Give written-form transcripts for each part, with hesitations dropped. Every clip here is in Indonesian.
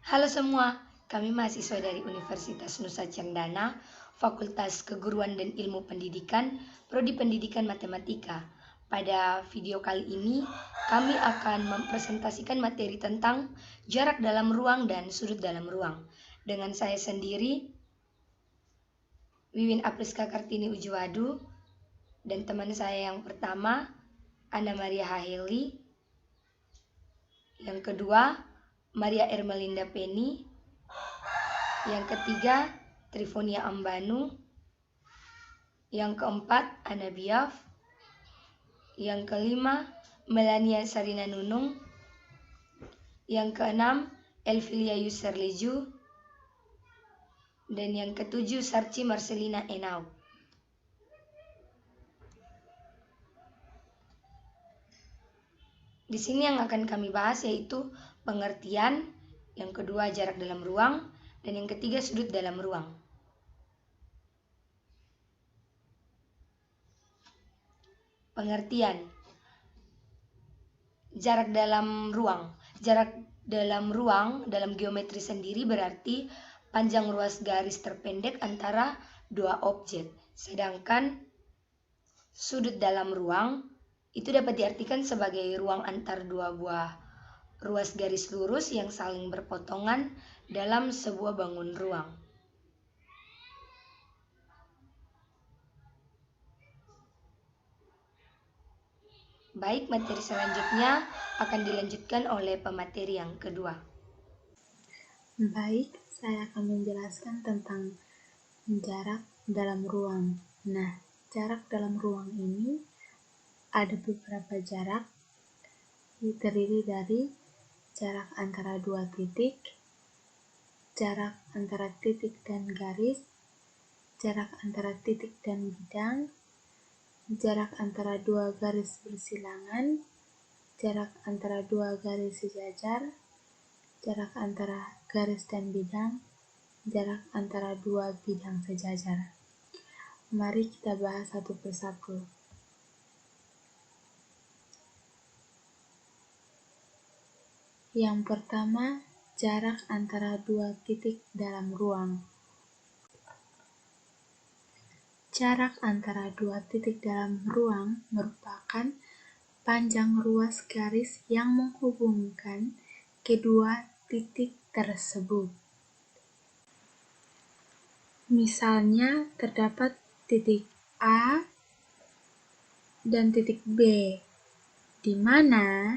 Halo semua, kami mahasiswa dari Universitas Nusa Cendana, Fakultas Keguruan dan Ilmu Pendidikan, Prodi Pendidikan Matematika. Pada video kali ini, kami akan mempresentasikan materi tentang jarak dalam ruang dan sudut dalam ruang. Dengan saya sendiri, Wiwin Apriska Kartini Ujuwadu, dan teman saya yang pertama, Anna Maria Haheli. Yang kedua, Maria Ermelinda Penny. Yang ketiga, Trifonia Ambanu. Yang keempat, Ana Biaf. Yang kelima, Melania Sarina Nunung. Yang keenam, Elvilia Yusarleju. Dan yang ketujuh, Sarci Marcelina Enau. Di sini yang akan kami bahas yaitu pengertian, yang kedua jarak dalam ruang, dan yang ketiga sudut dalam ruang. Pengertian jarak dalam ruang. Jarak dalam ruang dalam geometri sendiri berarti panjang ruas garis terpendek antara dua objek. Sedangkan sudut dalam ruang itu dapat diartikan sebagai ruang antar dua buah ruas garis lurus yang saling berpotongan dalam sebuah bangun ruang. Baik, materi selanjutnya akan dilanjutkan oleh pemateri yang kedua. Baik, saya akan menjelaskan tentang jarak dalam ruang. Nah, jarak dalam ruang ini ada beberapa jarak, terdiri dari jarak antara dua titik, jarak antara titik dan garis, jarak antara titik dan bidang, jarak antara dua garis bersilangan, jarak antara dua garis sejajar, jarak antara garis dan bidang, jarak antara dua bidang sejajar. Mari kita bahas satu persatu. Yang pertama, jarak antara dua titik dalam ruang. Jarak antara dua titik dalam ruang merupakan panjang ruas garis yang menghubungkan kedua titik tersebut. Misalnya, terdapat titik A dan titik B, di mana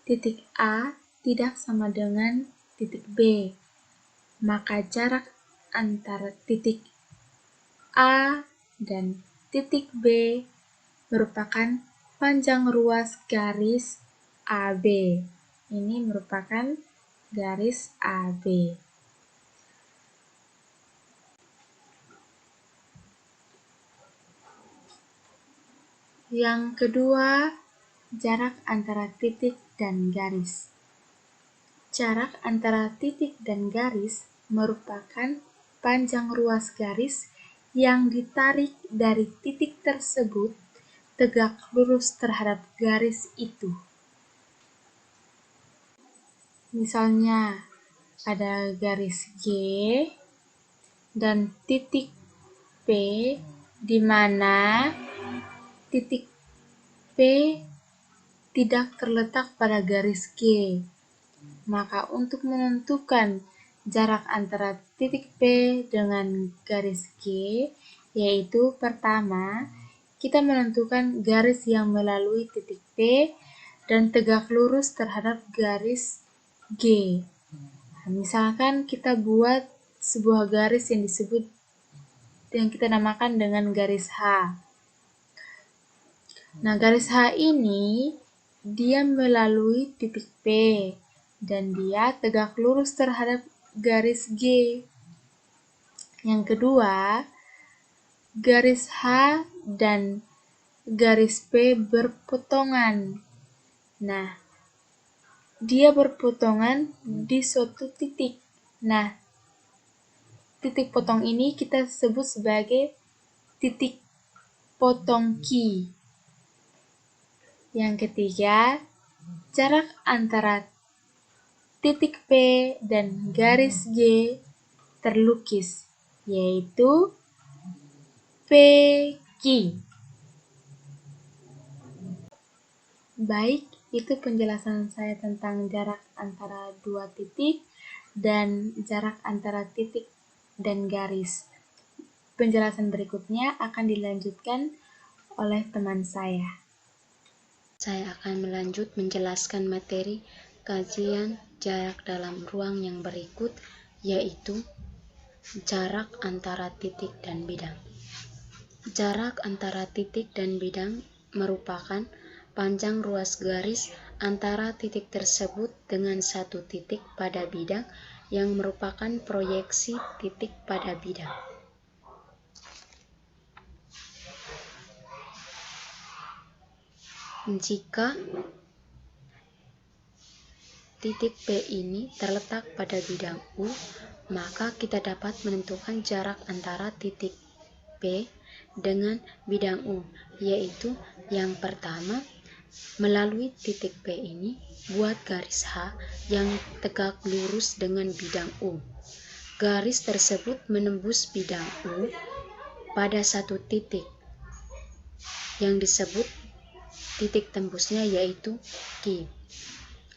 titik A tidak sama dengan titik B, maka jarak antara titik A dan titik B merupakan panjang ruas garis AB. Ini merupakan garis AB. Yang kedua, jarak antara titik dan garis. Jarak antara titik dan garis merupakan panjang ruas garis yang ditarik dari titik tersebut tegak lurus terhadap garis itu. Misalnya, ada garis G dan titik P, di mana titik P tidak terletak pada garis G. Maka untuk menentukan jarak antara titik P dengan garis G, yaitu pertama, kita menentukan garis yang melalui titik P dan tegak lurus terhadap garis G. Nah, misalkan kita buat sebuah garis yang kita namakan dengan garis H. Nah, garis H ini dia melalui titik P dan dia tegak lurus terhadap garis G. Yang kedua, garis H dan garis P berpotongan. Nah, dia berpotongan di suatu titik. Nah, titik potong ini kita sebut sebagai titik potong Q. Yang ketiga, jarak antara titik P dan garis G terlukis, yaitu PQ. Baik, itu penjelasan saya tentang jarak antara dua titik dan jarak antara titik dan garis. Penjelasan berikutnya akan dilanjutkan oleh teman saya. Saya akan melanjut menjelaskan materi kajian jarak dalam ruang yang berikut, yaitu jarak antara titik dan bidang. Jarak antara titik dan bidang merupakan panjang ruas garis antara titik tersebut dengan satu titik pada bidang yang merupakan proyeksi titik pada bidang. Jika titik P ini terletak pada bidang U, maka kita dapat menentukan jarak antara titik P dengan bidang U, yaitu yang pertama, melalui titik P ini, buat garis H yang tegak lurus dengan bidang U. Garis tersebut menembus bidang U pada satu titik yang disebut titik tembusnya, yaitu Q.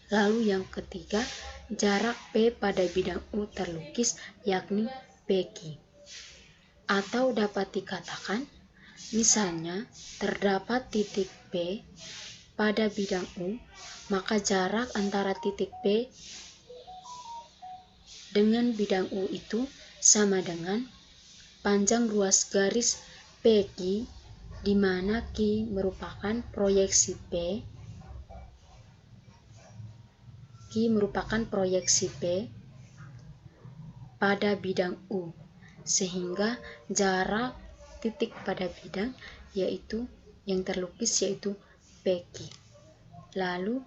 Lalu yang ketiga, jarak P pada bidang U terlukis, yakni PQ. Atau dapat dikatakan, misalnya terdapat titik P pada bidang U, maka jarak antara titik P dengan bidang U itu sama dengan panjang ruas garis PQ, di mana Q merupakan proyeksi P pada bidang U, sehingga jarak titik pada bidang yaitu yang terlukis yaitu PQ. Lalu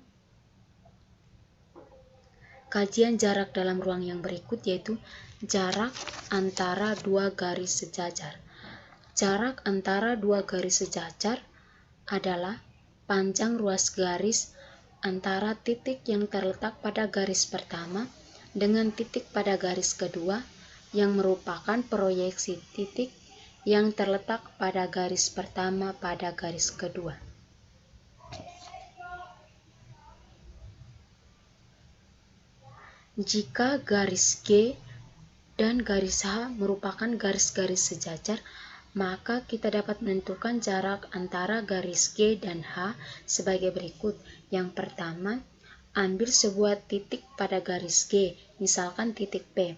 kajian jarak dalam ruang yang berikut yaitu jarak antara dua garis sejajar. Jarak antara dua garis sejajar adalah panjang ruas garis antara titik yang terletak pada garis pertama dengan titik pada garis kedua yang merupakan proyeksi titik yang terletak pada garis pertama pada garis kedua. Jika garis G dan garis H merupakan garis-garis sejajar, maka kita dapat menentukan jarak antara garis G dan H sebagai berikut. Yang pertama, ambil sebuah titik pada garis G, misalkan titik P.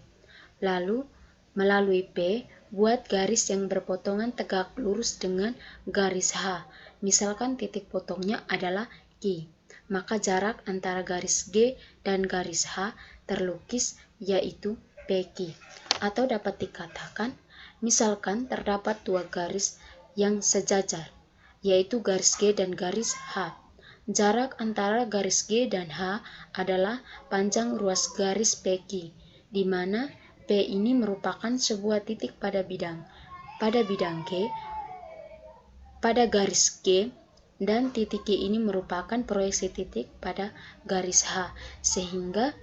Lalu, melalui P, buat garis yang berpotongan tegak lurus dengan garis H, misalkan titik potongnya adalah Q. Maka jarak antara garis G dan garis H terlukis yaitu PQ. Atau dapat dikatakan, misalkan terdapat dua garis yang sejajar, yaitu garis G dan garis H. Jarak antara garis G dan H adalah panjang ruas garis PQ, di mana P ini merupakan sebuah titik pada bidang G, pada garis G, dan titik G ini merupakan proyeksi titik pada garis H, sehingga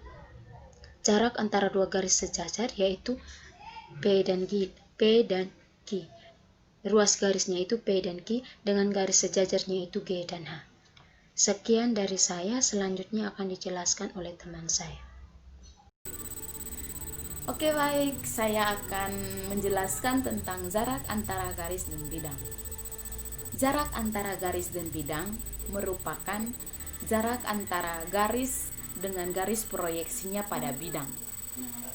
jarak antara dua garis sejajar yaitu P dan Q. Ruas garisnya itu P dan Q dengan garis sejajarnya itu G dan H. Sekian dari saya, selanjutnya akan dijelaskan oleh teman saya. Oke, baik, saya akan menjelaskan tentang jarak antara garis dan bidang. Jarak antara garis dan bidang merupakan jarak antara garis dengan garis proyeksinya pada bidang.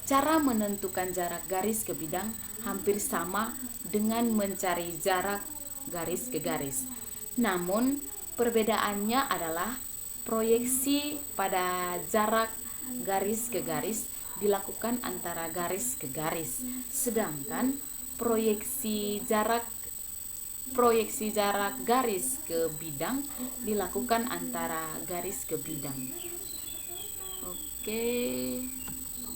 Cara menentukan jarak garis ke bidang hampir sama dengan mencari jarak garis ke garis. Namun, perbedaannya adalah proyeksi pada jarak garis ke garis dilakukan antara garis ke garis, sedangkan proyeksi jarak garis ke bidang dilakukan antara garis ke bidang. Oke,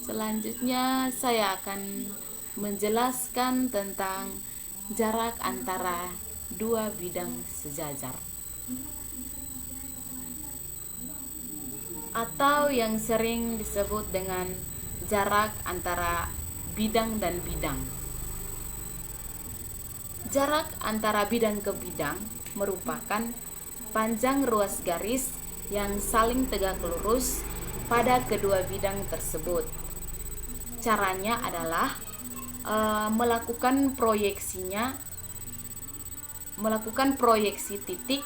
selanjutnya saya akan menjelaskan tentang jarak antara dua bidang sejajar. atau yang sering disebut dengan jarak antara bidang dan bidang. Jarak antara bidang ke bidang merupakan panjang ruas garis yang saling tegak lurus pada kedua bidang tersebut. Caranya adalah melakukan proyeksi titik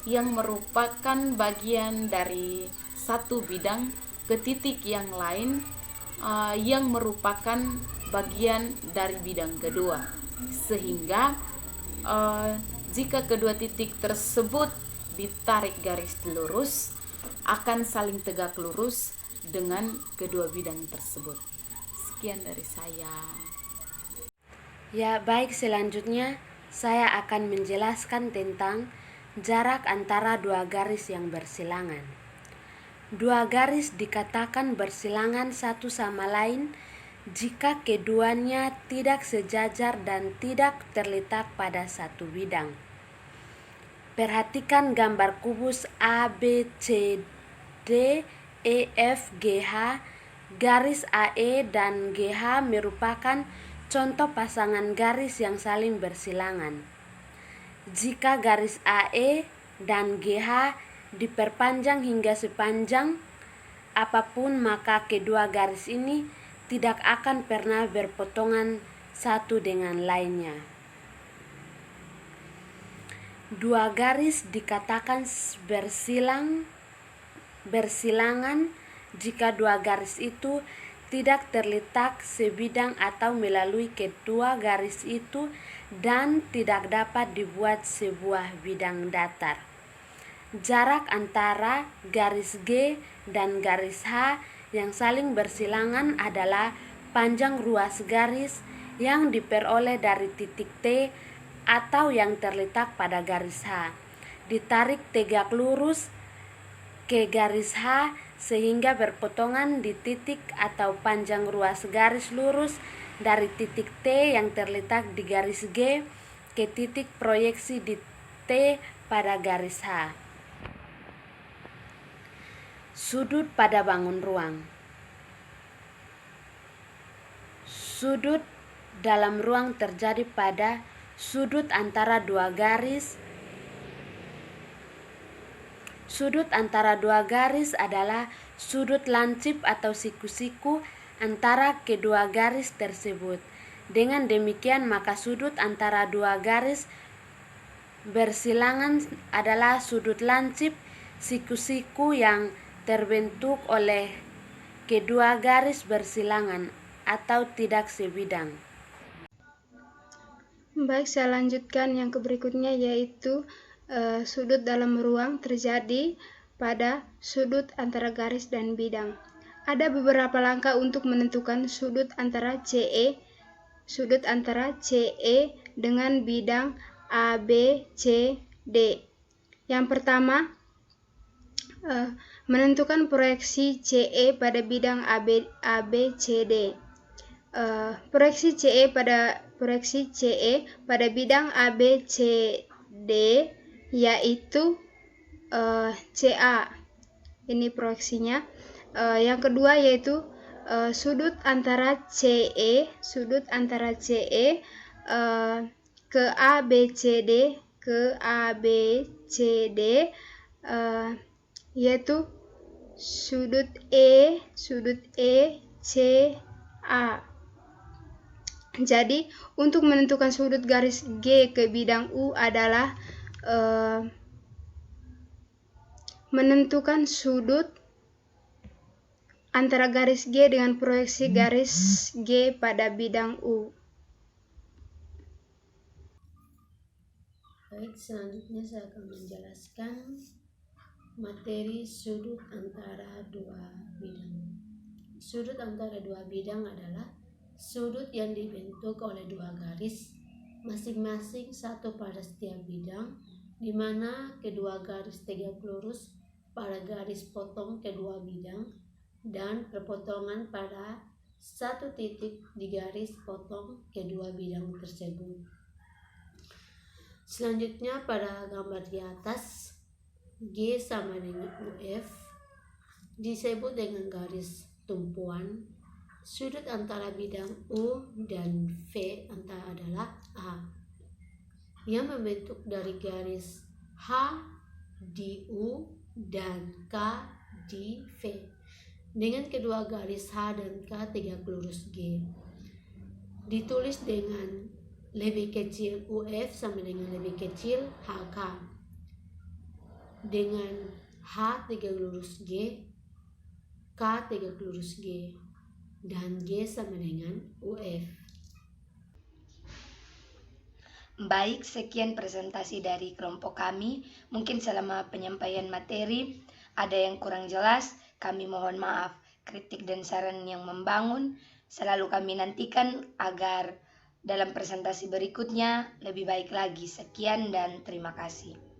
yang merupakan bagian dari satu bidang ke titik yang lain yang merupakan bagian dari bidang kedua, sehingga jika kedua titik tersebut ditarik garis lurus akan saling tegak lurus dengan kedua bidang tersebut. Sekian dari saya. Ya, baik, selanjutnya saya akan menjelaskan tentang jarak antara dua garis yang bersilangan. Dua garis dikatakan bersilangan satu sama lain jika keduanya tidak sejajar dan tidak terletak pada satu bidang. Perhatikan gambar kubus A, B, C, D, E, F, G, H. Garis AE dan GH merupakan contoh pasangan garis yang saling bersilangan. Jika garis AE dan GH diperpanjang hingga sepanjang apapun, maka kedua garis ini tidak akan pernah berpotongan satu dengan lainnya. Dua garis dikatakan bersilangan jika dua garis itu tidak terletak sebidang atau melalui kedua garis itu dan tidak dapat dibuat sebuah bidang datar. Jarak antara garis G dan garis H yang saling bersilangan adalah panjang ruas garis yang diperoleh dari titik T atau yang terletak pada garis H, ditarik tegak lurus ke garis H sehingga berpotongan di titik atau panjang ruas garis lurus dari titik T yang terletak di garis G ke titik proyeksi di T pada garis H. Sudut pada bangun ruang. Sudut dalam ruang terjadi pada sudut antara dua garis. Sudut antara dua garis adalah sudut lancip atau siku-siku antara kedua garis tersebut. Dengan demikian, maka sudut antara dua garis bersilangan adalah sudut lancip siku-siku yang terbentuk oleh kedua garis bersilangan atau tidak sebidang. Baik, saya lanjutkan yang berikutnya, yaitu sudut dalam ruang terjadi pada sudut antara garis dan bidang. Ada beberapa langkah untuk menentukan sudut antara CE dengan bidang ABCD. Yang pertama, menentukan proyeksi CE pada bidang ABCD. Proyeksi CE pada bidang ABCD yaitu CA. Ini proyeksinya. Yang kedua yaitu sudut antara CE ke ABCD yaitu sudut ECA. Jadi untuk menentukan sudut garis G ke bidang U adalah menentukan sudut antara garis G dengan proyeksi garis G pada bidang U. Baik, selanjutnya saya akan menjelaskan materi sudut antara dua bidang. Sudut antara dua bidang adalah sudut yang dibentuk oleh dua garis, masing-masing satu pada setiap bidang, di mana kedua garis tegak lurus pada garis potong kedua bidang dan perpotongan pada satu titik di garis potong kedua bidang tersebut. Selanjutnya pada gambar di atas, G sama dengan UF, disebut dengan garis tumpuan. Sudut antara bidang U dan V adalah A, yang membentuk dari garis H di U dan K di V, dengan kedua garis H dan K tegak lurus G. Ditulis dengan lebih kecil UF sama dengan lebih kecil HK, dengan H tegak lurus G, K tegak lurus G, dan G sama dengan UF. Baik, sekian presentasi dari kelompok kami. Mungkin selama penyampaian materi ada yang kurang jelas, kami mohon maaf. Kritik dan saran yang membangun selalu kami nantikan agar dalam presentasi berikutnya lebih baik lagi. Sekian dan terima kasih.